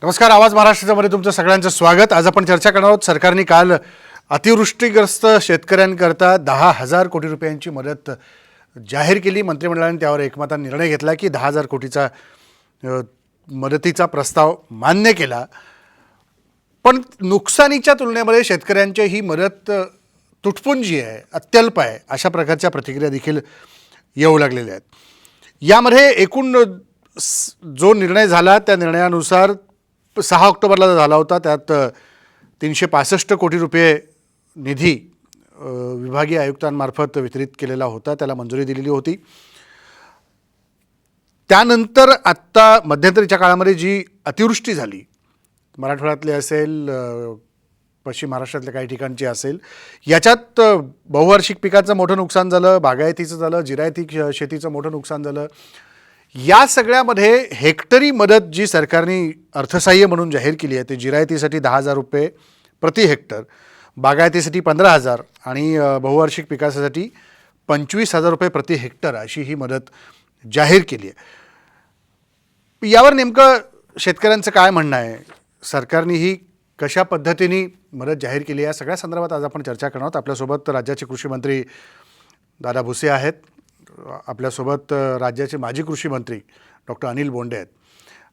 नमस्कार. आवाज महाराष्ट्रामध्ये तुमचं सगळ्यांचं स्वागत. आज आपण चर्चा करणार आहोत. सरकारने काल अतिवृष्टीग्रस्त शेतकऱ्यांकरता 10,000 कोटी रुपयांची मदत जाहीर केली. मंत्रिमंडळाने त्यावर एकमताने निर्णय घेतला की 10,000 कोटीचा मदतीचा प्रस्ताव मान्य केला. पण नुकसानीच्या तुलनेमध्ये शेतकऱ्यांची ही मदत तुटपुंजी आहे, अत्यल्प आहे, अशा प्रकारच्या प्रतिक्रिया देखील येऊ लागलेल्या आहेत. यामध्ये एकूण जो निर्णय झाला त्या निर्णयानुसार 6 ऑक्टोबरला झाला होता. त्यात 365 कोटी रुपये निधी विभागीय आयुक्तांमार्फत वितरित केलेला होता, त्याला मंजुरी दिलेली होती. त्यानंतर आत्ता मध्यंतरीच्या काळामध्ये जी अतिवृष्टी झाली, मराठवाड्यातले असेल, पश्चिम महाराष्ट्रातल्या काही ठिकाणची असेल, याच्यात बहुवार्षिक पिकाचं मोठं नुकसान झालं, बागायतीचं झालं, जिरायती शेतीचं मोठं नुकसान झालं. या सगळ्यामध्ये हेक्टरी मदत जी सरकारने अर्थसहाय्य म्हणून जाहीर केली आहे, ते जिरायतीसाठी 10,000 रुपये प्रति हेक्टर, बागायतीसाठी 15,000 आणि बहुवार्षिक पिकासाठी 25,000 रुपये प्रति हेक्टर अशी ही मदत जाहीर केली आहे. यावर नेमकं शेतकऱ्यांचं काय म्हणणं आहे, सरकारने ही कशा पद्धतीने मदत जाहीर केली, या सगळ्या संदर्भात आज आपण चर्चा करणार आहोत. आपल्यासोबत राज्याचे कृषी मंत्री दादा भुसे आहेत. आपल्यासोबत राज्याचे माजी कृषी मंत्री डॉक्टर अनिल बोंडे आहेत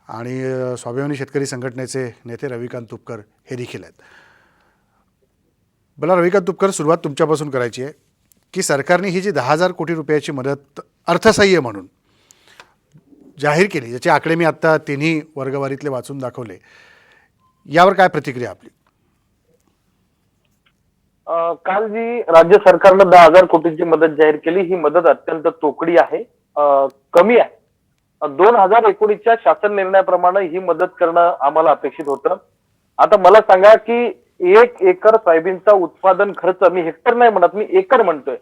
आणि स्वाभिमानी शेतकरी संघटनेचे नेते रविकांत तुपकर हे देखील आहेत. मला रविकांत तुपकर, सुरुवात तुमच्यापासून करायची आहे की सरकारने ही जी 10,000 कोटी रुपयाची मदत अर्थसहाय्य म्हणून जाहीर केली, ज्याचे आकडे मी आत्ता तिन्ही वर्गवारीतले वाचून दाखवले, यावर काय प्रतिक्रिया आपली? काल जी राज्य सरकारनं 10,000 कोटींची मदत जाहीर केली, ही मदत अत्यंत तोकडी आहे, कमी आहे. 2019च्या शासन निर्णयाप्रमाणे ही मदत करणं आम्हाला अपेक्षित होतं. आता मला सांगा की 1 एकर सोयाबीनचा उत्पादन खर्च, मी हेक्टर नाही म्हणत, मी एकर म्हणतोय.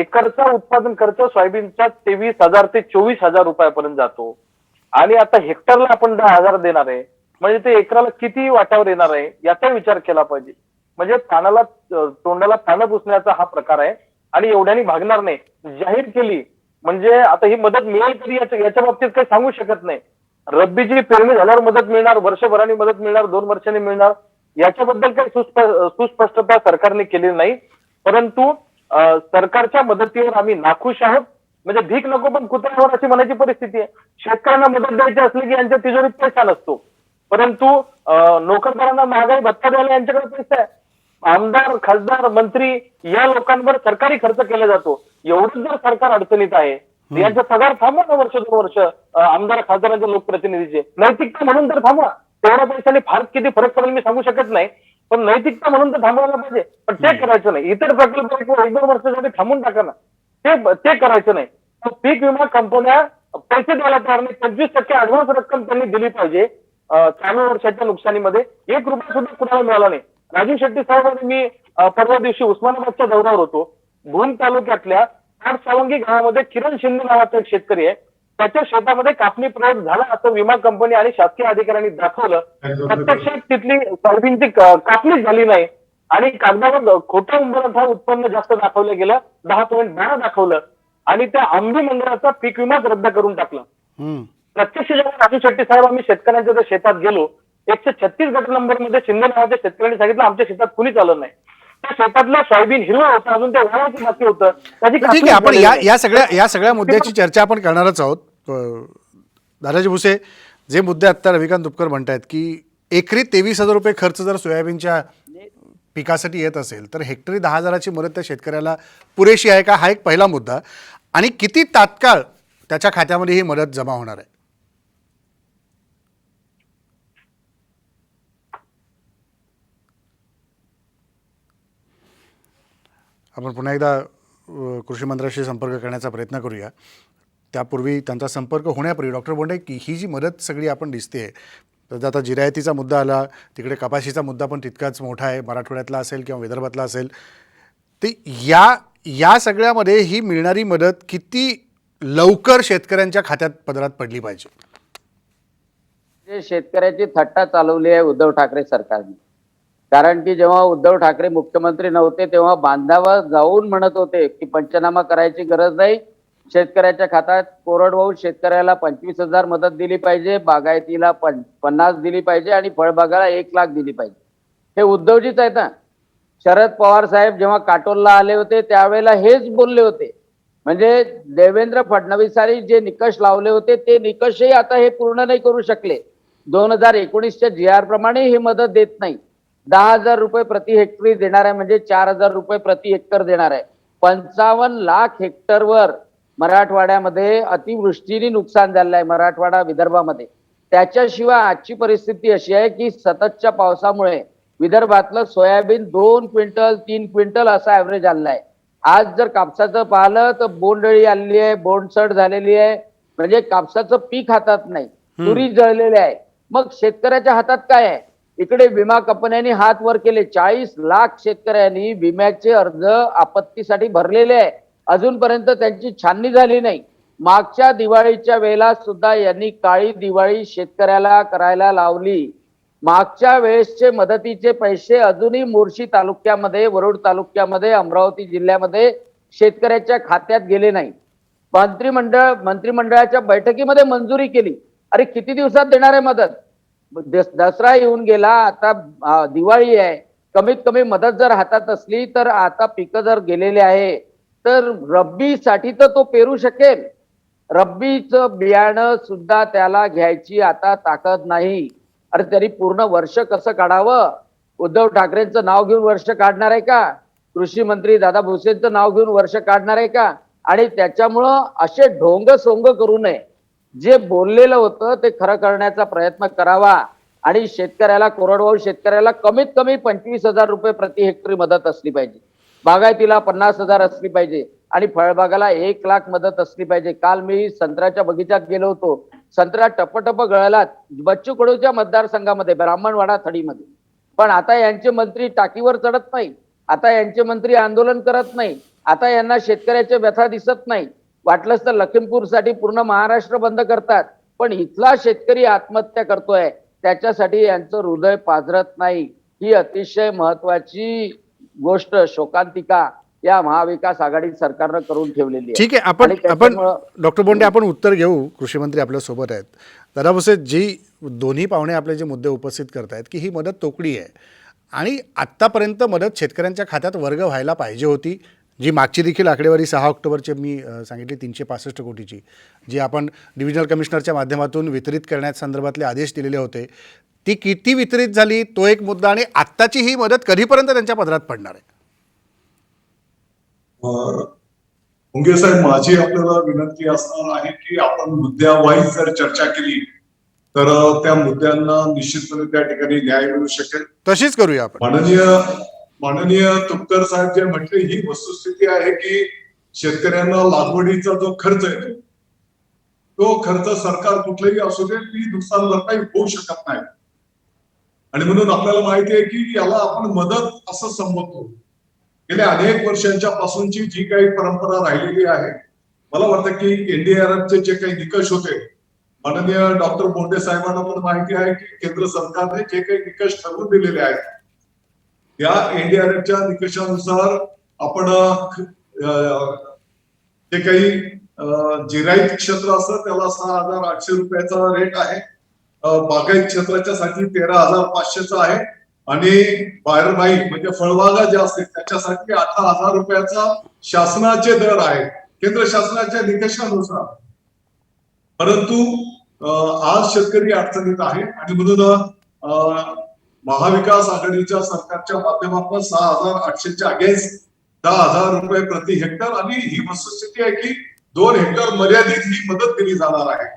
एकरचा उत्पादन खर्च सोयाबीनचा 23,000 ते 24,000 रुपयापर्यंत जातो आणि आता हेक्टरला आपण 10,000 देणार आहे, म्हणजे ते एकराला किती वाट्यावर येणार आहे याचा विचार केला पाहिजे. म्हणजे तोंडाला पानं पुसण्याचा हा प्रकार आहे आणि एवढ्यानी भागणार नाही. जाहीर केली म्हणजे आता ही मदत मिळेल तरी याच्या बाबतीत काही सांगू शकत नाही. रब्बीची पेरणी झाल्यावर मदत मिळणार, वर्षभराने मदत मिळणार, 2 वर्षांनी मिळणार, याच्याबद्दल काही सुस्पष्टता सरकारने केलेली नाही. परंतु सरकारच्या मदतीवर आम्ही नाखुश आहोत. म्हणजे भीक नको पण कुत्र्यावर अशी म्हणायची परिस्थिती आहे. शेतकऱ्यांना मदत द्यायची असली की यांच्या तिजोरीत पैसा नसतो, परंतु नोकरदारांना महागाई भत्ता द्यायला यांच्याकडे पैसा आहे. आमदार, खासदार, मंत्री या लोकांवर सरकारी खर्च केला जातो. एवढंच जर सरकार अडचणीत आहे, यांचा पगार थांबवा ना वर्ष 2 वर्ष, आमदार खासदारांच्या लोकप्रतिनिधीचे. नैतिकता म्हणून तर थांबवा. तेवढ्या पैशाने फार किती फरक पडेल मी सांगू शकत नाही, पण नैतिकता म्हणून तर थांबवायला पाहिजे. पण ते करायचं नाही. इतर प्रकल्प 1-2 वर्षासाठी थांबून टाका ना, ते करायचं नाही. पीक विमा कंपन्या पैसे द्यायला तयार नाही. 25% ऍडव्हान्स रक्कम त्यांनी दिली पाहिजे. चालू वर्षाच्या नुकसानीमध्ये 1 रुपया सुद्धा कुणाला मिळाला नाही. राजू शेट्टी साहेबांनी, मी परवा दिवशी उस्मानाबादच्या दौऱ्यावर होतो. भूम तालुक्यातल्या सावंगी गावामध्ये किरण शिंदे नावाचा एक शेतकरी आहे. त्याच्या शेतामध्ये कापणी प्रयोग झाला असं विमा कंपनी आणि शासकीय अधिकाऱ्यांनी दाखवलं. प्रत्यक्षात तिथली सोयाबीनची कापणी झाली नाही आणि कागदावर खोटं उंबरठा उत्पन्न जास्त दाखवलं गेलं, 10.12 दाखवलं आणि त्या आंबी मंडळाचा पीक विमाच रद्द करून टाकला. प्रत्यक्ष जेव्हा राजू शेट्टी साहेब आम्ही शेतकऱ्यांच्या शेतात गेलो, 136 गट नंबरमध्ये शिंदे नावाच्या शेतकऱ्यांनी सांगितलं आमच्या शेतात कुणीच आलं नाही. त्या शेतातलं सोयाबीन हिरवं होतं, अजून ते वाळायचं बाकी होतं. ठीक आहे, आपण या सगळ्या मुद्द्याची चर्चा आपण करणारच आहोत. दादाजी भुसे, जे मुद्दे आत्ता रविकांत तुपकर म्हणतायत की एकरी 23,000 रुपये खर्च जर सोयाबीनच्या पिकासाठी येत असेल तर हेक्टरी 10,000ची मदत त्या शेतकऱ्याला पुरेशी आहे का, हा एक पहिला मुद्दा. आणि किती तात्काळ त्याच्या खात्यामध्ये ही मदत जमा होणार आहे? आपण पुन्हा एकदा कृषी मंत्र्यांशी संपर्क करण्याचा प्रयत्न करूया. त्यापूर्वी त्यांचा संपर्क होण्यापूर्वी डॉक्टर बोंडे, की ही जी मदत सगळी आपण दिसते, तर आता जिरायतीचा मुद्दा आला, तिकडे कपाशीचा मुद्दा पण तितकाच मोठा आहे, मराठवाड्यातला असेल किंवा विदर्भातला असेल, ते या सगळ्यामध्ये ही मिळणारी मदत किती लवकर शेतकऱ्यांच्या खात्यात पदरात पडली पाहिजे? शेतकऱ्याची थट्टा चालवली आहे उद्धव ठाकरे सरकारने. कारण की जेव्हा उद्धव ठाकरे मुख्यमंत्री नव्हते तेव्हा बांधावर जाऊन म्हणत होते की पंचनामा करायची गरज नाही, शेतकऱ्याच्या खात्यात कोरडवाहू शेतकऱ्याला 25,000 मदत दिली पाहिजे, बागायतीला 50 दिली पाहिजे आणि फळबागाला 1,00,000 दिली पाहिजे. हे उद्धवजीच आहेत ना. शरद पवार साहेब जेव्हा काटोलला आले होते त्यावेळेला हेच बोलले होते. म्हणजे देवेंद्र फडणवीसांनी जे निकष लावले होते ते निकषही आता हे पूर्ण नाही करू शकले. 2019च्या GR प्रमाणे ही मदत देत नाही. 10,000 रुपये प्रति हेक्टरी देणार आहे, म्हणजे 4,000 रुपये प्रति हेक्टर देणार आहे. 55 लाख हेक्टरवर मराठवाड्यामध्ये अतिवृष्टीने नुकसान झालेलं आहे, मराठवाडा विदर्भामध्ये. त्याच्याशिवाय आजची परिस्थिती अशी आहे की सततच्या पावसामुळे विदर्भातलं सोयाबीन 2 क्विंटल 3 क्विंटल असा ऍव्हरेज आलेला आहे. आज जर कापसाचं पाहिलं तर बोंडअळी आलेली आहे, बोंडसड झालेली आहे, म्हणजे कापसाचं पीक हातात नाही, तुरी जळलेली आहे. मग शेतकऱ्याच्या हातात काय आहे? इकडे विमा कंपन्यांनी हात वर केले. 40 लाख शेतकऱ्यांनी विम्याचे अर्ज आपत्तीसाठी भरलेले आहे. अजूनपर्यंत त्यांची छाननी झाली नाही. मागच्या दिवाळीच्या वेळेला सुद्धा यांनी काळी दिवाळी शेतकऱ्याला करायला लावली. मागच्या वेळेसचे मदतीचे पैसे अजूनही मोर्शी तालुक्यामध्ये, वरुड तालुक्यामध्ये, अमरावती जिल्ह्यामध्ये शेतकऱ्याच्या खात्यात गेले नाही. मंत्रिमंडळाच्या बैठकीमध्ये मंजुरी केली. अरे किती दिवसात देणार आहे मदत? दसरा येऊन गेला, आता दिवाळी आहे. कमीत कमी मदत जर हातात असली तर आता पिकं जर गेलेले आहे तर रब्बीसाठी तर तो पेरू शकेल. रब्बीचं बियाणं सुद्धा त्याला घ्यायची आता ताकद नाही. अरे तरी पूर्ण वर्ष कसं काढावं? उद्धव ठाकरेंचं नाव घेऊन वर्ष काढणार आहे का? कृषी मंत्री दादा भुसेंचं नाव घेऊन वर्ष काढणार आहे का? आणि त्याच्यामुळं असे ढोंग सोंग करू नये. जे बोललेलं होतं ते खरं करण्याचा प्रयत्न करावा आणि शेतकऱ्याला, कोरडवाहू शेतकऱ्याला कमीत कमी 25,000 रुपये प्रति हेक्टरी मदत असली पाहिजे. बागायतीला 50,000 असली पाहिजे आणि फळबागाला 1,00,000 मदत असली पाहिजे. काल मी संत्र्याच्या बगीचात गेलो होतो. संत्रा टपटप गळाला बच्चू कडूच्या मतदारसंघामध्ये, ब्राह्मणवाडा थडीमध्ये. पण आता यांचे मंत्री टाकीवर चढत नाही, आता यांचे मंत्री आंदोलन करत नाही, आता यांना शेतकऱ्याच्या व्यथा दिसत नाही. वाटलंच तर लखीमपूरसाठी पूर्ण महाराष्ट्र बंद करतात, पण इथला शेतकरी आत्महत्या करतोय त्याच्यासाठी यांचं हृदय पाजरत नाही. ही अतिशय महत्वाची गोष्ट शोकांतिका या महाविकास आघाडी सरकारनं करून ठेवलेली आहे. ठीक आहे, आपण डॉक्टर बोंडे आपण उत्तर घेऊ. कृषी मंत्री आपल्या सोबत आहेत. दादा भुसे, जी दोन्ही पाहुणे आपले जे मुद्दे उपस्थित करतायत की ही मदत तोकडी आहे आणि आत्तापर्यंत मदत शेतकऱ्यांच्या खात्यात वर्ग व्हायला पाहिजे होती. जी मागची देखील आकडेवारी 6 ऑक्टोबरची मी सांगितली 365 कोटीची, जी आपण डिव्हिजनल कमिशनरच्या माध्यमातून वितरित करण्यासंदर्भातले आदेश दिलेले होते, ती किती वितरित झाली तो एक मुद्दा, आणि आत्ताची ही मदत कधीपर्यंत त्यांच्या पदरात पडणार आहे? मुंगे साहेब, माझी आपल्याला विनंती असणार आहे की आपण मुद्द्यावाईज जर चर्चा केली तर त्या मुद्द्यांना निश्चितपणे त्या ठिकाणी न्याय मिळू शकेल. तशीच करूया आपण. माननीय तुपकर साहेब जे म्हटले, ही वस्तुस्थिती आहे की शेतकऱ्यांना लागवडीचा जो खर्च आहे तो खर्च सरकार कुठलंही असू दे ती नुकसान भरपाई होऊ शकत नाही. आणि म्हणून आपल्याला माहिती आहे की याला आपण मदत असं संबोधतो. गेल्या अनेक वर्षांच्या पासूनची जी काही परंपरा राहिलेली आहे, मला वाटतं की NDRFचे जे काही निकष होते, माननीय डॉक्टर बोंडे साहेबांना पण माहिती आहे की केंद्र सरकारने जे काही निकष ठरवून दिलेले आहेत त्या NDRFच्या निकषानुसार आपण जे काही जिरायत क्षेत्र असतं त्याला 6,800 रुपयाचा रेट आहे, बागायत क्षेत्राच्या साठी 13,500 आहे आणि बाहेरमाही म्हणजे फळबागा ज्या असतील त्याच्यासाठी 18,000 रुपयाचा शासनाचे दर आहे केंद्र शासनाच्या निकषानुसार. परंतु आज शेतकरी अडचणीत आहे आणि म्हणून महाविकास आघाडीच्या सरकारच्या माध्यमातून 6,800च्या अगेन्स्ट 10,000 रुपये प्रति हेक्टर, आणि ही वस्तुस्थिती आहे की 2 हेक्टर मर्यादित ही मदत दिली जाणार आहे.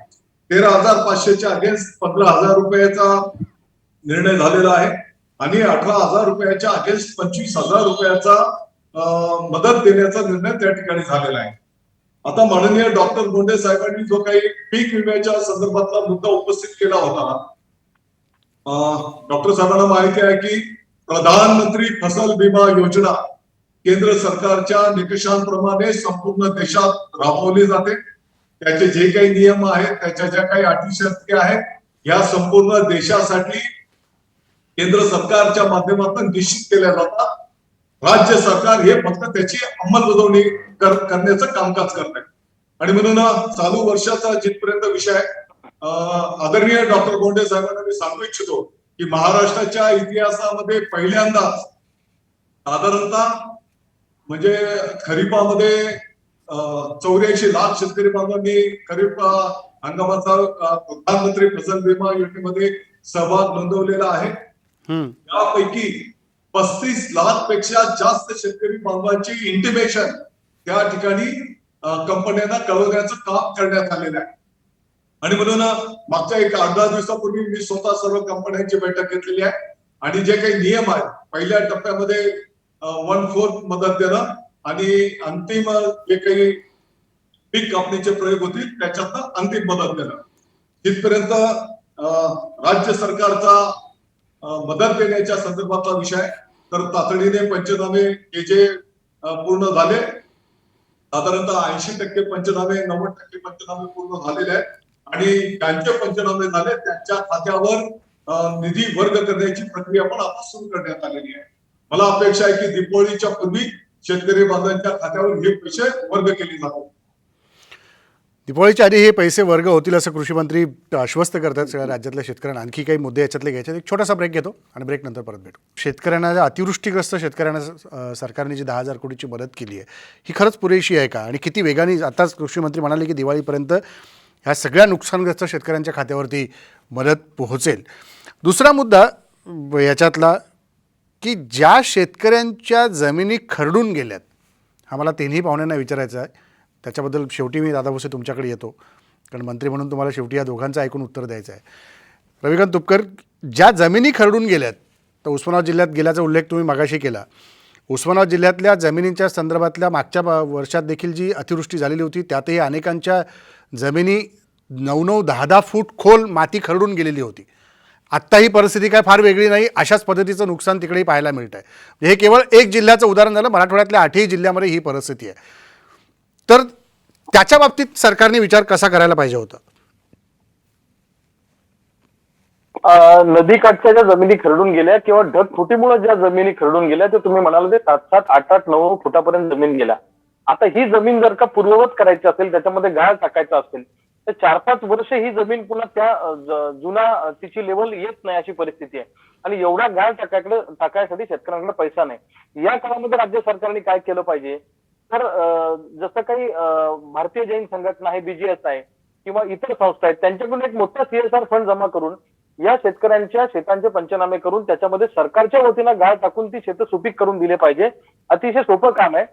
13,500च्या अगेन्स्ट 15,000 रुपयाचा निर्णय झालेला आहे आणि 18,000 रुपयाच्या अगेन्स्ट 25,000 रुपयाचा मदत देण्याचा निर्णय त्या ठिकाणी झालेला आहे. आता माननीय डॉक्टर बोंडे साहेबांनी जो काही पीक विम्याच्या संदर्भातला मुद्दा उपस्थित केला होता, डॉक्टर साहेबांना माहिती आहे की प्रधानमंत्री फसल बीमा योजना केंद्र सरकारच्या निकषांप्रमाणे संपूर्ण देशात राबवली जाते. त्याचे जे काही नियम आहेत, त्याच्या ज्या काही अटी शर्ती आहेत, या संपूर्ण देशासाठी केंद्र सरकारच्या माध्यमातून निश्चित केल्या जातात. राज्य सरकार हे फक्त त्याची अंमलबजावणी करण्याचं कामकाज करत आहे. आणि म्हणून चालू वर्षाचा जिथपर्यंत विषय आहे, आदरणीय डॉक्टर गोंडे साहेबांना मी सांगू इच्छितो की महाराष्ट्राच्या इतिहासामध्ये पहिल्यांदाच साधारणतः म्हणजे खरीपामध्ये 84 लाख शेतकरी बांधवांनी खरीप हंगामाचा प्रधानमंत्री फसल विमा योजनेमध्ये सहभाग नोंदवलेला आहे. यापैकी 35 लाख पेक्षा जास्त शेतकरी बांधवांची इंटिमेशन त्या ठिकाणी कंपन्यांना कळवण्याचं काम करण्यात आलेलं आहे. आणि म्हणून मागच्या 8-10 दिवसापूर्वी मी स्वतः सर्व कंपन्यांची बैठक घेतलेली आहे आणि जे काही नियम आहेत, पहिल्या टप्प्यामध्ये 1/4 मदत देणं आणि अंतिम जे काही पीक कापणीचे प्रयोग होतील त्याच्यातनं अंतिम मदत देणं, इथपर्यंत राज्य सरकारचा मदत देण्याच्या संदर्भातला विषय आहे. तर तातडीने पंचनामे हे जे पूर्ण झाले, साधारणतः 80% पंचनामे, 90% पंचनामे पूर्ण झालेले आहेत आणि ज्यांचे पंचनामे झाले त्यांच्या खात्यावर निधी वर्ग करण्याची प्रक्रिया पण आता सुरू करण्यात आलेली आहे. मला अपेक्षा आहे की दीपावलीच्या पूर्वी शेतकरी बांधवांच्या खात्यावर हे पैसे वर्ग केले जातात. दिवाळीच्या आधी हे पैसे वर्ग होतील असं कृषी मंत्री आश्वस्त करतात सगळ्या राज्यातल्या शेतकऱ्यांना. आणखी काही मुद्दे याच्यातले घ्यायचे, एक छोटासा ब्रेक घेतो आणि ब्रेक नंतर परत भेटू. शेतकऱ्यांना, अतिवृष्टीग्रस्त शेतकऱ्यांना सरकारने जी 10,000 कोटीची मदत केली आहे ही खरंच पुरेशी आहे का? आणि किती वेगाने? आताच कृषी मंत्री म्हणाले की दिवाळीपर्यंत ह्या सगळ्या नुकसानग्रस्त शेतकऱ्यांच्या खात्यावरती मदत पोहोचेल. दुसरा मुद्दा याच्यातला की ज्या शेतकऱ्यांच्या जमिनी खरडून गेल्यात, हा मला तिन्ही पाहुण्यांना विचारायचा आहे. त्याच्याबद्दल शेवटी मी दादा भुसे तुमच्याकडे येतो, कारण मंत्री म्हणून तुम्हाला शेवटी या दोघांचं ऐकून उत्तर द्यायचं आहे. रविकांत तुपकर, ज्या जमिनी खरडून गेल्यात, तर उस्मानाबाद जिल्ह्यात गेल्याचा उल्लेख तुम्ही मागाशी केला. उस्मानाबाद जिल्ह्यातल्या जमिनींच्या संदर्भातल्या मागच्या वर्षात देखील जी अतिवृष्टी झालेली होती त्यातही अनेकांच्या जमिनी 9-9, 10-10 फूट खोल माती खरडून गेलेली होती. आत्ता ही परिस्थिती काय फार वेगळी नाही, अशाच पद्धतीचं नुकसान तिकडेही पाहायला मिळतं आहे. हे केवळ एक जिल्ह्याचं उदाहरण झालं, मराठवाड्यातल्या 8ही जिल्ह्यामध्ये ही परिस्थिती आहे. तर त्याच्या बाबतीत सरकारने विचार कसा करायला पाहिजे होता? नदीकाठच्या ज्या जमिनी खरडून गेल्या किंवा ढगफुटीमुळे ज्या जमिनी खरडून गेल्या ते तुम्ही म्हणाल ते 7-7, 8-8, 9 फुटापर्यंत जमीन गेल्या. आता ही जमीन जर का पूर्ववत करायची असेल, त्याच्यामध्ये गाळ टाकायचा असेल, तर 4-5 वर्ष ही जमीन पुन्हा त्या जुना तिची लेवल येत नाही अशी परिस्थिती आहे. आणि एवढा गाळ टाकायसाठी शेतकऱ्यांकडे पैसा नाही. या काळामध्ये राज्य सरकारने काय केलं पाहिजे? तर जसं काही भारतीय जैन संघटना आहे, BGS आहे किंवा इतर संस्था आहेत, त्यांच्याकडून एक मोठा CSR फंड जमा करून या शेतकऱ्यांच्या शेतांचे पंचनामे करून त्याच्यामध्ये सरकारच्या वतीनं गाळ टाकून ती शेतं सुपीक करून दिले पाहिजे. अतिशय सोपं काम आहे.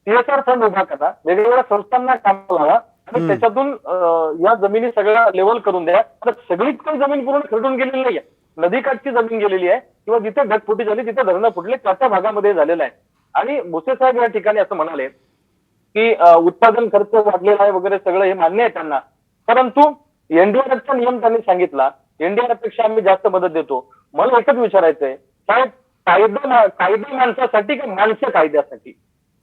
CSR फंड उभा करा, वेगवेगळ्या संस्थांना काम लावा आणि त्याच्यातून या जमिनी सगळ्या लेवल करून द्या. तर सगळीच काही जमीन पूर्ण खरडून गेलेली नाहीये. नदीकाठची जमीन गेलेली आहे किंवा जिथे ढगफुटी झाली तिथे धरणं फुटले, त्या भागामध्ये झालेलं आहे. आणि भुसे साहेब या ठिकाणी असं म्हणाले की उत्पादन खर्च वाढलेला आहे वगैरे सगळं, हे मान्य आहे त्यांना. परंतु NDRFचा नियम त्यांनी सांगितला, NDRF पेक्षा आम्ही जास्त मदत देतो. मला एकच विचारायचंय साहेब, कायदा माणसासाठी का माणसं कायद्यासाठी?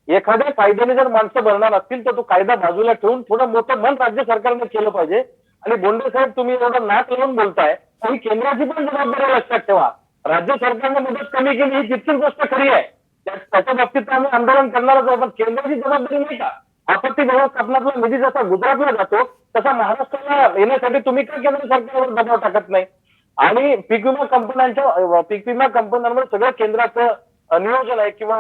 एखाद्या कायद्याने जर माणसं बनणार असतील तर तो कायदा बाजूला ठेवून थोडं मोठं मन राज्य सरकारने केलं पाहिजे. आणि बोंडे साहेब, तुम्ही एवढं नाक लावून बोलताय, आणि केंद्राची पण जबाबदारी लक्षात ठेवा. राज्य सरकारने मदत कमी केली ही तितकीच गोष्ट खरी आहे, त्याच्या बाबतीत आम्ही आंदोलन करणारच आहे. पण केंद्राची जबाबदारी नाही का? आपत्ती व्यवस्थापनातला निधी जसा गुजरातला जातो तसा महाराष्ट्राला येण्यासाठी तुम्ही का केंद्र सरकारवर दबाव टाकत नाही? आणि पीक विमा कंपन्यांवर सगळं केंद्राचं नियोजन आहे किंवा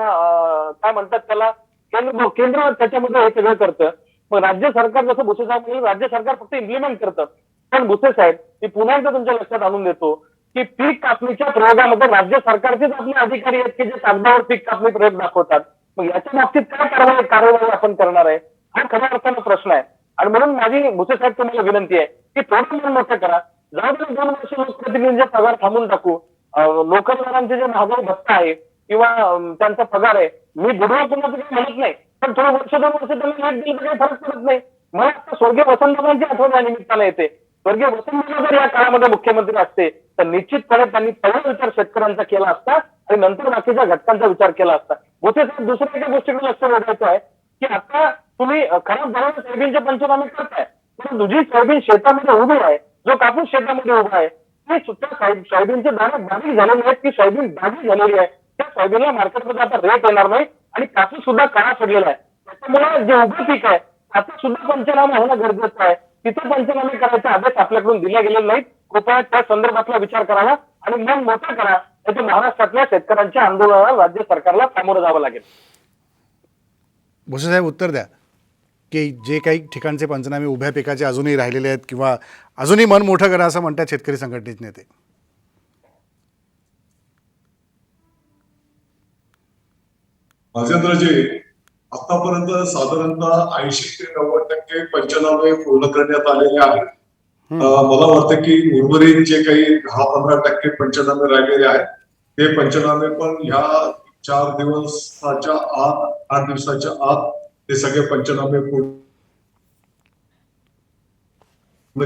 काय म्हणतात त्याला, केंद्र त्याच्यामध्ये हे सगळं करतं. मग राज्य सरकार, जसं भुसे साहेब म्हणून राज्य सरकार फक्त इम्प्लिमेंट करतं. पण भुसे साहेब, मी पुन्हा एकदा तुमच्या लक्षात आणून देतो की पीक कापणीच्या प्रयोगामध्ये राज्य सरकारचेच आपले अधिकारी आहेत की जे कागदावर पीक कापणी प्रयोग दाखवतात. मग याच्या बाबतीत काय कार्यवाही आपण करणार आहे, हा खऱ्या अर्थानं प्रश्न आहे. आणि म्हणून माझी भुसे साहेब तुम्हाला विनंती आहे की थोडं मन मोठं करा. जाऊ दे 2 वर्ष लोकप्रतिनिधींचा पगार थांबून टाकू. नोकरदारांचे जे महागाई भत्ता आहे किंवा त्यांचा पगार आहे, मी बुडवा कुणाचं काही म्हणत नाही, पण थोडं 1-2 वर्ष त्यांना लेट दिलं तर काही फरक पडत नाही. मला आता स्वर्गीय वसंतरावांची आठवण या निमित्तानं येते. स्वर्गीय वसंतराव जर या काळामध्ये मुख्यमंत्री असते तर निश्चितपणे त्यांनी पहिला विचार शेतकऱ्यांचा केला असता आणि नंतर बाकीच्या घटकांचा विचार केला असता. भुसे साहेब, दुसऱ्या एका गोष्टीकडे लक्ष वेधायचं आहे की आता तुम्ही खराब झालेल्या सोयाबीनचे पंचनामे करताय, पण तुझी सोयाबीन शेतामध्ये उभी आहे, जो कापूस शेतामध्ये उभा आहे, ते सुद्धा सोयाबीनचे दाणे बारीक झालेले आहेत, ती सोयाबीन बारीक झालेली आहे. त्या सोयाबीनला मार्केटमध्ये आता रेट येणार नाही आणि कापूस सुद्धा काळा पडलेला आहे. त्याच्यामुळे जे उभं पीक आहे आता सुद्धा पंचनामा होणं गरजेचं आहे. तिथे पंचनामे करायचे आदेश आपल्याकडून दिले गेले नाहीत. कृपया त्या संदर्भातला विचार करावा आणि मन मोठं करा. नाहीतर महाराष्ट्रातल्या शेतकऱ्यांच्या आंदोलनाला राज्य सरकारला सामोरं जावं लागेल. भुसे साहेब उत्तर द्या की जे काही ठिकाणचे पंचनामे उभ्या पिकाचे अजूनही राहिलेले आहेत किंवा अजूनही मन मोठं करा असं म्हणतात शेतकरी संघटनेचे नेते. राजेंद्रजी, आतापर्यंत साधारणतः 80 ते 90% पंचनामे पूर्ण करण्यात आलेले आहेत. मला वाटतं की उर्वरित जे काही 10-15% पंचनामे राहिलेले आहेत ते पंचनामे पण ह्या 4 दिवसाच्या आत, 8 दिवसाच्या आत ते सगळे पंचनामे पूर्ण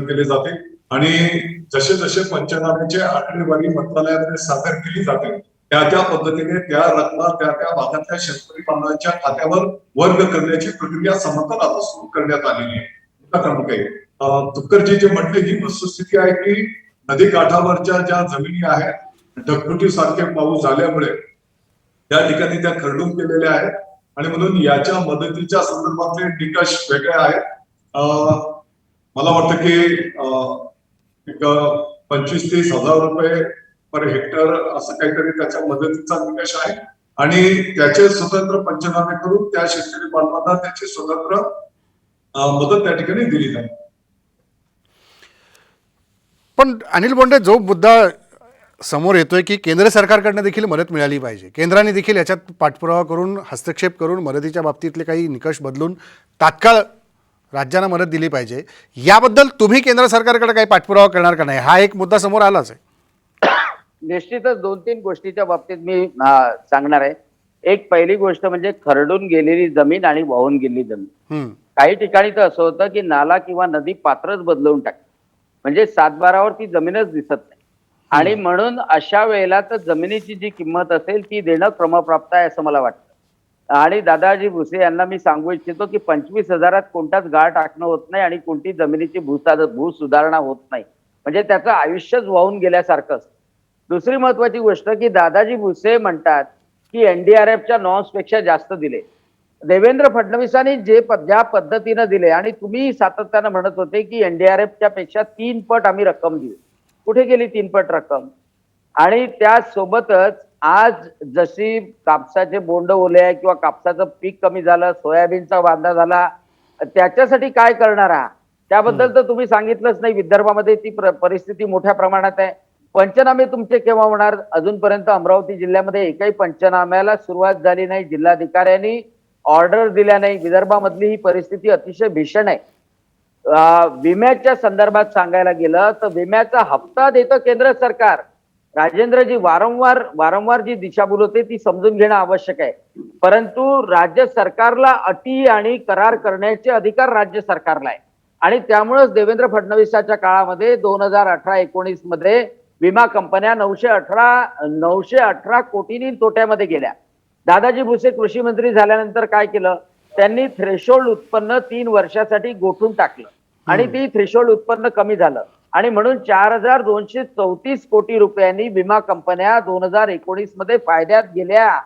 केले जातील आणि जसे जसे पंचनाम्याची आकडेवारी मंत्रालयाकडे सादर केली जाते त्या त्या पद्धतीने त्या रकमा त्या त्या भागातल्या शेतकरी बांधवांच्या खात्यावर वर्ग करण्याची प्रक्रिया समर्थन आता सुरू करण्यात आलेली आहे. क्रमांक एक, तुक्करजी जे म्हटले ही वस्तुस्थिती आहे की नदी काठावरच्या ज्या जमिनी आहेत ढगफुटीसारखे पाऊस झाल्यामुळे त्या ठिकाणी त्या खरडून गेलेल्या आहेत आणि म्हणून याच्या मदतीच्या संदर्भातले निकष वेगळे आहेत. मला वाटतं की एक 25-30 हजार रुपये पर हेक्टर असं काहीतरी त्याच्या मदतीचा निकष आहे आणि त्याचे स्वतंत्र पंचनामे करून त्या शेतकरी बांधवांना त्याची स्वतंत्र मदत त्या ठिकाणी दिली जाईल. पण अनिल बोंडे, जो मुद्दा समोर येतोय की केंद्र सरकारकडनं देखील मदत मिळाली पाहिजे, केंद्राने देखील याच्यात पाठपुरावा करून हस्तक्षेप करून मदतीच्या बाबतीतले काही निकष बदलून तात्काळ राज्यांना मदत दिली पाहिजे, याबद्दल तुम्ही केंद्र सरकारकडे काही पाठपुरावा करणार का नाही, हा एक मुद्दा समोर आलाच आहे. निश्चितच 2-3 गोष्टीच्या बाबतीत मी सांगणार आहे. एक पहिली गोष्ट म्हणजे खरडून गेलेली जमीन आणि वाहून गेलेली जमीन. काही ठिकाणी तर असं होतं की नाला किंवा नदी पात्रच बदलवून टाकते, म्हणजे 7-12वर ती जमीनच दिसत नाही आणि म्हणून अशा वेळेला तर जमिनीची जी किंमत असेल ती देणं क्रमप्राप्त आहे असं मला वाटतं. आणि दादाजी भुसे यांना मी सांगू इच्छितो की 25,000 कोणताच गाळ टाकणं होत नाही आणि कोणती जमिनीची भूसुधारणा होत नाही, म्हणजे त्याचं आयुष्यच वाहून गेल्यासारखं असतं. दुसरी महत्वाची गोष्ट की दादाजी भुसे म्हणतात की एनडीआरएफच्या नॉर्म्स पेक्षा जास्त दिले. देवेंद्र फडणवीसांनी ज्या पद्धतीनं दिले आणि तुम्ही सातत्यानं म्हणत होते की एनडीआरएफच्या पेक्षा 3 पट आम्ही रक्कम देऊ, कुठे गेली 3 पट रक्कम? आणि त्यासोबतच आज जशी कापसाचे बोंड ओले आहे किंवा कापसाचं पीक कमी झालं, सोयाबीनचा वांदा झाला, त्याच्यासाठी काय करणार आहात त्याबद्दल तर तुम्ही सांगितलंच नाही. विदर्भामध्ये ती परिस्थिती मोठ्या प्रमाणात आहे. पंचनामे तुमचे केव्हा होणार? अजूनपर्यंत अमरावती जिल्ह्यामध्ये एकही पंचनाम्याला सुरुवात झाली नाही, जिल्हाधिकाऱ्यांनी ऑर्डर दिल्या नाही. विदर्भामधली ही परिस्थिती अतिशय भीषण आहे. विम्याच्या संदर्भात सांगायला गेलं तर विम्याचा हप्ता देतं केंद्र सरकार. राजेंद्रजी, वारंवार जी दिशाभूल होते ती समजून घेणं आवश्यक आहे, परंतु राज्य सरकारला अटी आणि करार करण्याचे अधिकार राज्य सरकारला आहे आणि त्यामुळेच देवेंद्र फडणवीसाच्या काळामध्ये 2018-19 मध्ये विमा कंपन्या 918 कोटींनी तोट्यामध्ये गेल्या. दादाजी भुसे कृषी मंत्री झाल्यानंतर काय केलं? त्यांनी थ्रेशोल्ड उत्पन्न 3 वर्षासाठी गोठून टाकलं आणि ती थ्रेशोल्ड उत्पन्न कमी झालं आणि म्हणून 4,234 कोटी रुपयांनी विमा कंपन्या 2019 मध्ये फायद्यात गेल्या.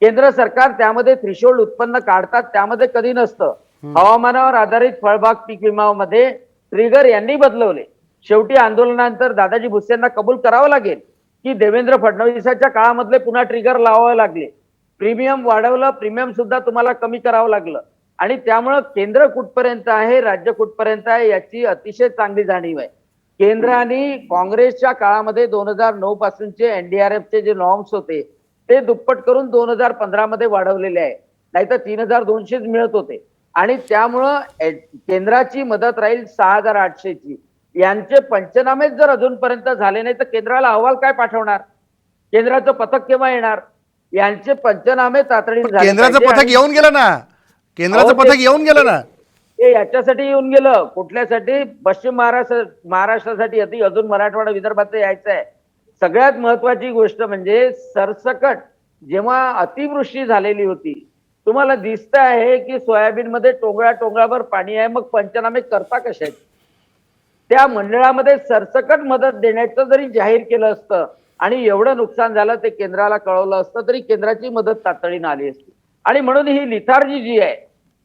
केंद्र सरकार त्यामध्ये थ्रेशोल्ड उत्पन्न काढतात, त्यामध्ये कधी नसतं. हवामानावर आधारित फळबाग पीक विमामध्ये ट्रिगर यांनी बदलवले. शेवटी आंदोलनानंतर दादाजी भुसेंना कबूल करावं लागेल की देवेंद्र फडणवीसाच्या काळामधले पुन्हा ट्रिगर लावावे लागले. प्रीमियम वाढवलं, प्रीमियम सुद्धा तुम्हाला कमी करावं लागलं आणि त्यामुळं केंद्र कुठपर्यंत आहे, राज्य कुठपर्यंत आहे याची अतिशय चांगली जाणीव आहे. केंद्राने काँग्रेसच्या काळामध्ये 2009 पासूनचे एनडीआरएफचे जे नॉर्म्स होते ते दुप्पट करून 2015 मध्ये वाढवलेले आहे, नाहीतर 3,200 मिळत होते आणि त्यामुळं केंद्राची मदत राहील 6,800 ची. यांचे पंचनामेच जर अजूनपर्यंत झाले नाही तर केंद्राला अहवाल काय पाठवणार? केंद्राचं पथक केव्हा येणार? यांचे पंचनामे तातडीने झाले. केंद्राचं पथक येऊन गेलं ना, केंद्राचं पथक येऊन गेलं ना. ते याच्यासाठी येऊन गेलं, कुठल्यासाठी? पश्चिम महाराष्ट्रासाठी. अजून मराठवाडा विदर्भात यायचं आहे. सगळ्यात महत्वाची गोष्ट म्हणजे सरसकट जेव्हा अतिवृष्टी झालेली होती, तुम्हाला दिसत आहे की सोयाबीन मध्ये टोंगळाभर पाणी आहे, मग पंचनामे करता कशाचे? त्या मंडळामध्ये सरसकट मदत देण्याचं जरी जाहीर केलं असतं आणि एवढं नुकसान झालं ते केंद्राला कळवलं असतं तरी केंद्राची मदत तातडीनं आली असती. आणि म्हणून ही लिथार्जी जी आहे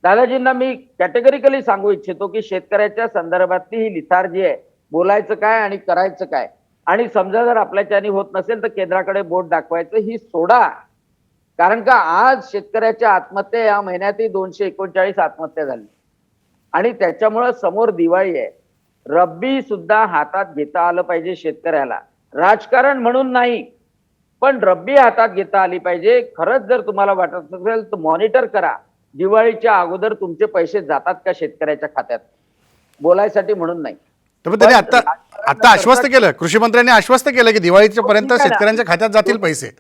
दादाजींना मी कॅटेगरिकली सांगू इच्छितो की शेतकऱ्याच्या संदर्भातली ही लिथार्जी आहे, बोलायचं काय आणि करायचं काय. आणि समजा जर आपल्याच्यानी होत नसेल तर केंद्राकडे बोट दाखवायचं ही सोडा. कारण का आज शेतकऱ्याच्या आत्महत्या या महिन्यातही 239 आत्महत्या झाली आणि त्याच्यामुळं समोर दिवाळी आहे. रब्बी सुद्धा हातात घेता आलं पाहिजे शेतकऱ्याला, राजकारण म्हणून नाही, पण रब्बी हातात घेता आली पाहिजे. खरंच जर तुम्हाला वाटत असेल तर मॉनिटर करा, दिवाळीच्या अगोदर तुमचे पैसे जातात का शेतकऱ्याच्या खात्यात. बोलायसाठी म्हणून नाही. तर मग त्यांनी आता आश्वस्त केलं, कृषी मंत्र्यांनी आश्वस्त केलं की दिवाळीच्या पर्यंत शेतकऱ्यांच्या खात्यात जातील पैसे.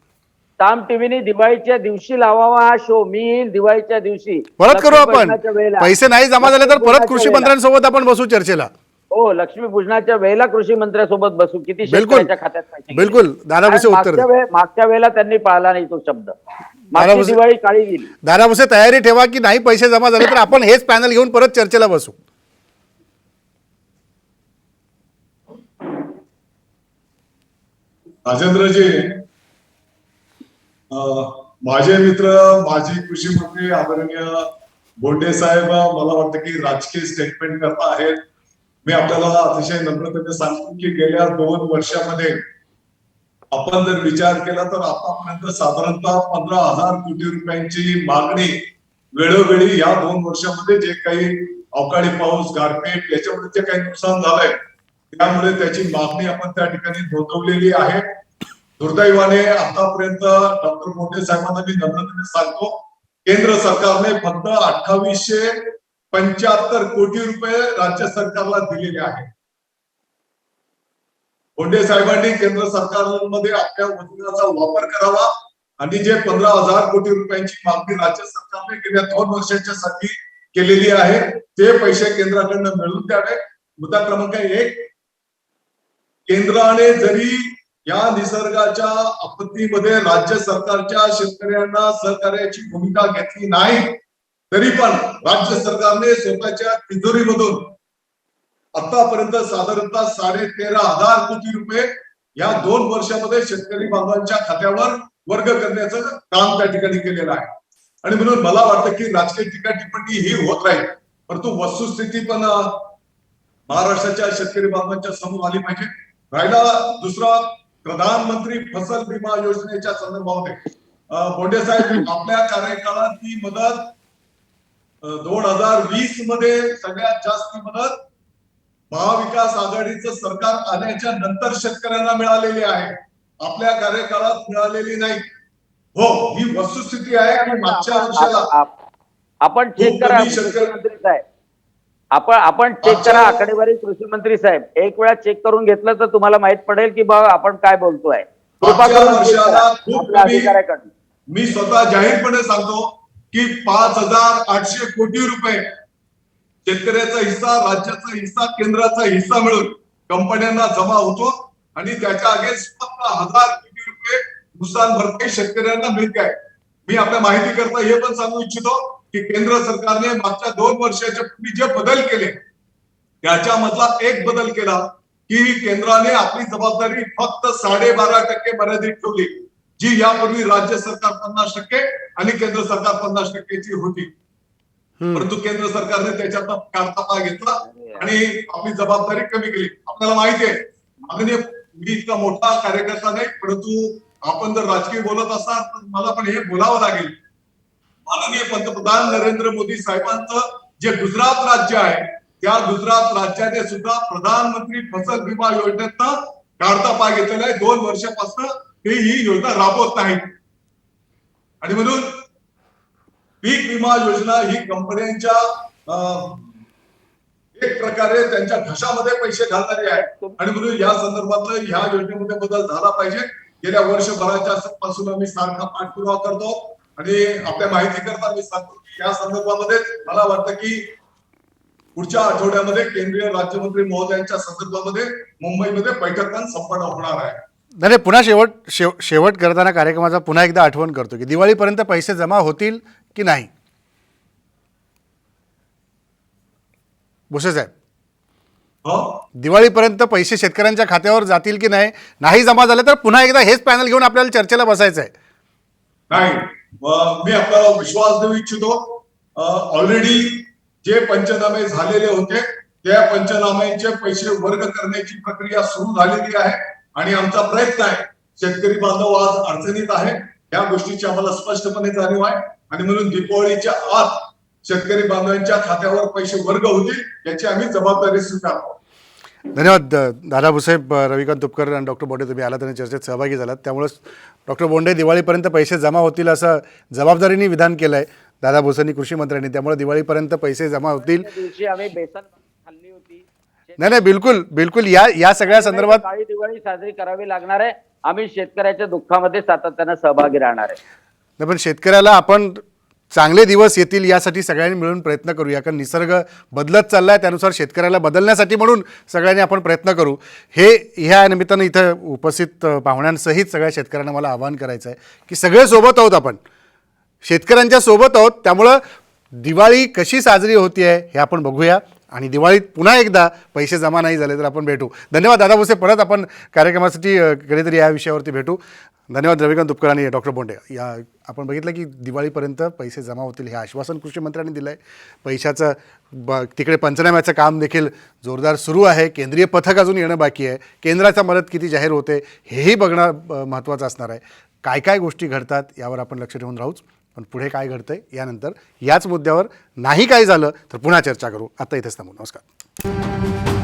साम टीव्हीने दिवाळीच्या दिवशी लावावा हा शो. मी येईल दिवाळीच्या दिवशी, परत करू आपण. लक्ष्मीपूजनाच्या वेळेला. पैसे नाही जमा झाले तर परत कृषी लक्ष्मीपूजनाच्या मंत्र्यांसोबत आपण बसू चर्चेला. हो, लक्ष्मीपूजनाच्या वेळेला कृषी मंत्र्यांसोबत बसू. किती बिलकुल शेतकऱ्याच्या खात्यात पैसे गेले. बिलकुल. दादा भुसे उत्तर दे. मागच्या वेळेला त्यांनी पाळला नाही तो शब्द. दादा मागची भुसे- दिवाळी काळी गेली. दादा भुसे तयारी ठेवा की नाही पैसे जमा झाले तर आपण हेच पॅनल घेऊन परत चर्चेला बसू. राजेंद्रजी, माझे मित्र माजी कृषी मंत्री आदरणीय बोंडे साहेब मला वाटतं की राजकीय स्टेटमेंट करता आहेत. मी आपल्याला अतिशय नम्रतेने सांगतो की गेल्या 2 वर्षामध्ये आपण जर विचार केला तर आतापर्यंत साधारणतः 15,000 कोटी रुपयांची मागणी वेळोवेळी या 2 वर्षामध्ये जे काही अवकाळी पाऊस, गारपीट याच्यामध्ये जे काही नुकसान झालंय त्यामुळे त्याची मागणी आपण त्या ठिकाणी नोंदवलेली आहे. दुर्दैवाने आतापर्यंत डॉक्टर बोंडे साहेबांना मी नम्रतेने सांगतो, केंद्र सरकारने फक्त 2875 कोटी रुपये राज्य सरकारला दिलेले आहेत. बोंडे साहेबांनी केंद्र सरकारमध्ये आपल्या वजनाचा वापर करावा आणि जे 15,000 कोटी रुपयांची मागणी राज्य सरकारने गेल्या 2 वर्षाच्या साठी केलेली आहे ते पैसे केंद्राकडनं मिळवून द्यावे. मुद्दा क्रमांक 1, केंद्राने जरी या निसर्गाच्या आपत्तीमध्ये राज्य सरकारच्या शेतकऱ्यांना सहकार्याची भूमिका घेतली नाही तरी पण राज्य सरकारने स्वतःच्या तिजोरीमधून आतापर्यंत साधारणतः 13,500 कोटी रुपये या 2 वर्षामध्ये शेतकरी बांधवांच्या खात्यावर वर्ग करण्याचं काम त्या ठिकाणी केलेलं आहे. आणि म्हणून मला वाटतं की राजकीय टीका टिप्पणी ही होत राहील, परंतु वस्तुस्थिती पण महाराष्ट्राच्या शेतकरी बांधवांच्या समोर आली पाहिजे. राहिला दुसरा, प्रधानमंत्री फसल बीमा योजनेच्या संदर्भामध्ये बोंडे साहेब, आपल्या कार्यकाळात ती मदत 2020 मध्ये सगळ्यात जास्त मदत महाविकास आघाडीचं सरकार आल्याच्या नंतर शेतकऱ्यांना मिळालेली आहे, आपल्या कार्यकाळात मिळालेली नाही. हो, ही वस्तुस्थिती आहे की मागच्या वर्षाला आपण चेक करा कृषी मंत्री साहेब, आपण चेक करा आकडेवारी कृषी मंत्री साहेब. एक वेळा चेक करून घेतलं तर तुम्हाला माहित पडेल की बाबा आपण काय बोलतोय. कृपा करून आपल्या अधिकाऱ्याकडून मी स्वतः जाहीरपणे सांगतो की 5,800 कोटी रुपये शेतकऱ्याचा हिस्सा, राज्याचा हिस्सा, केंद्राचा हिस्सा मिळून कंपन्यांना जमा होतो आणि त्याच्या अगेन्स्ट फक्त 1,000 कोटी रुपये नुकसान भरपाई शेतकऱ्यांना मिळते आहे. मी आपल्या माहिती करता हे पण सांगू इच्छितो की केंद्र सरकारने मागच्या 2 वर्षाच्या पूर्वी जे बदल केले त्याच्यामधला एक बदल केला की केंद्राने आपली जबाबदारी फक्त 12.5% मर्यादित ठेवली, जी यापूर्वी राज्य सरकार 50% आणि केंद्र सरकार 50%ची होती. परंतु केंद्र सरकारने त्याच्यात काढता घेतला आणि आपली जबाबदारी कमी केली. आपल्याला माहिती आहे, माननीय, मी इतका मोठा कार्यकर्ता नाही, परंतु आपण जर राजकीय बोलत असाल तर मला पण हे बोलावं लागेल. माननीय पंतप्रधान नरेंद्र मोदी साहेबांचं जे गुजरात राज्य आहे त्या गुजरात राज्याने सुद्धा प्रधानमंत्री फसल बीमा योजनेतनं काढता पाय घेतलेला आहे. 2 वर्षापासून ते ही योजना राबवत नाहीत आणि म्हणून पीक विमा योजना ही कंपन्यांच्या एक प्रकारे त्यांच्या घशामध्ये पैसे घालणारी आहे आणि म्हणून या संदर्भातलं ह्या योजनेमध्ये बदल झाला पाहिजे. गेल्या वर्षभराच्या पासून आम्ही सारखा पाठपुरावा करतो आणि आपल्या माहिती करता मी सांगतो की या संदर्भामध्ये मला वाटतं की पुढच्या आठवड्यामध्ये केंद्रीय राज्यमंत्री महोदयांच्या संदर्भामध्ये मुंबईमध्ये बैठक पण संपन्न होणार आहे. नाही, पुन्हा शेवट करताना कार्यक्रमाचा पुन्हा एकदा आठवण करतो की दिवाळीपर्यंत पैसे जमा होतील की नाही. भुसे साहेब, दिवाळीपर्यंत पैसे शेतकऱ्यांच्या खात्यावर जातील की नाही, नाही जमा झाले तर पुन्हा एकदा हेच पॅनल घेऊन आपल्याला चर्चेला बसायचं आहे. नाही, मी आपल्याला विश्वास देऊ इच्छितो ऑलरेडी जे पंचनामे झालेले होते त्या पंचनाम्यांचे पैसे वर्ग करण्याची प्रक्रिया सुरू झालेली आहे आणि आमचा प्रयत्न आहे. शेतकरी बांधव आज अडचणीत आहे, या गोष्टीची आम्हाला स्पष्टपणे जाणीव आहे आणि म्हणून दीपावलीच्या आत शेतकरी बांधवांच्या खात्यावर पैसे वर्ग होतील याची आम्ही जबाबदारी स्वीकारतो. धन्यवाद दादा भुसे, रविकांत तुपकर आणि डॉक्टर बोंडे, तुम्ही आलात आणि चर्चेत सहभागी झालात. त्यामुळेच डॉक्टर बोंडे, दिवाळीपर्यंत पैसे जमा होतील असं जबाबदारीने विधान केलं आहे दादा भुसेंनी, कृषी मंत्र्यांनी. त्यामुळे दिवाळीपर्यंत पैसे जमा होतील. त्या दिवशी आम्ही बेसन खाल्ली होती. नाही, बिलकुल या सगळ्या संदर्भात काळी दिवाळी साजरी करावी लागणार आहे. आम्ही शेतकऱ्याच्या दुःखामध्ये सातत्यानं सहभागी राहणार आहे. नाही, पण शेतकऱ्याला आपण चांगले दिवस येतील यासाठी सगळ्यांनी मिळून प्रयत्न करूया, कारण निसर्ग बदलत चालला आहे, त्यानुसार शेतकऱ्याला बदलण्यासाठी म्हणून सगळ्यांनी आपण प्रयत्न करू. ह्या निमित्तानं इथं उपस्थित पाहुण्यांसहित सगळ्या शेतकऱ्यांना मला आवाहन करायचं आहे की सगळे सोबत आहोत, आपण शेतकऱ्यांच्या सोबत आहोत. त्यामुळं दिवाळी कशी साजरी होती आहे हे आपण बघूया आणि दिवाळीत पुन्हा एकदा पैसे जमा नाही झाले तर आपण भेटू. धन्यवाद दादा भुसे, परत आपण कार्यक्रमासाठी कधीतरी या विषयावरती भेटू. धन्यवाद रविकांत तुपकर आणि डॉक्टर बोंडे. आपण बघितलं की दिवाळीपर्यंत पैसे जमा होतील हे आश्वासन कृषी मंत्र्यांनी दिलं आहे. पैशाचं तिकडे पंचनाम्याचं काम देखील जोरदार सुरू आहे. केंद्रीय पथक अजून येणं बाकी आहे. केंद्राचा मदत किती जाहीर होते हेही बघणं महत्त्वाचं असणार आहे. काय गोष्टी घडतात यावर आपण लक्ष ठेवून राहूच. पण पुढे काय घडतंय यानंतर याच मुद्द्यावर नाही काय झालं तर पुन्हा चर्चा करू. आता इथेच थांबू. नमस्कार.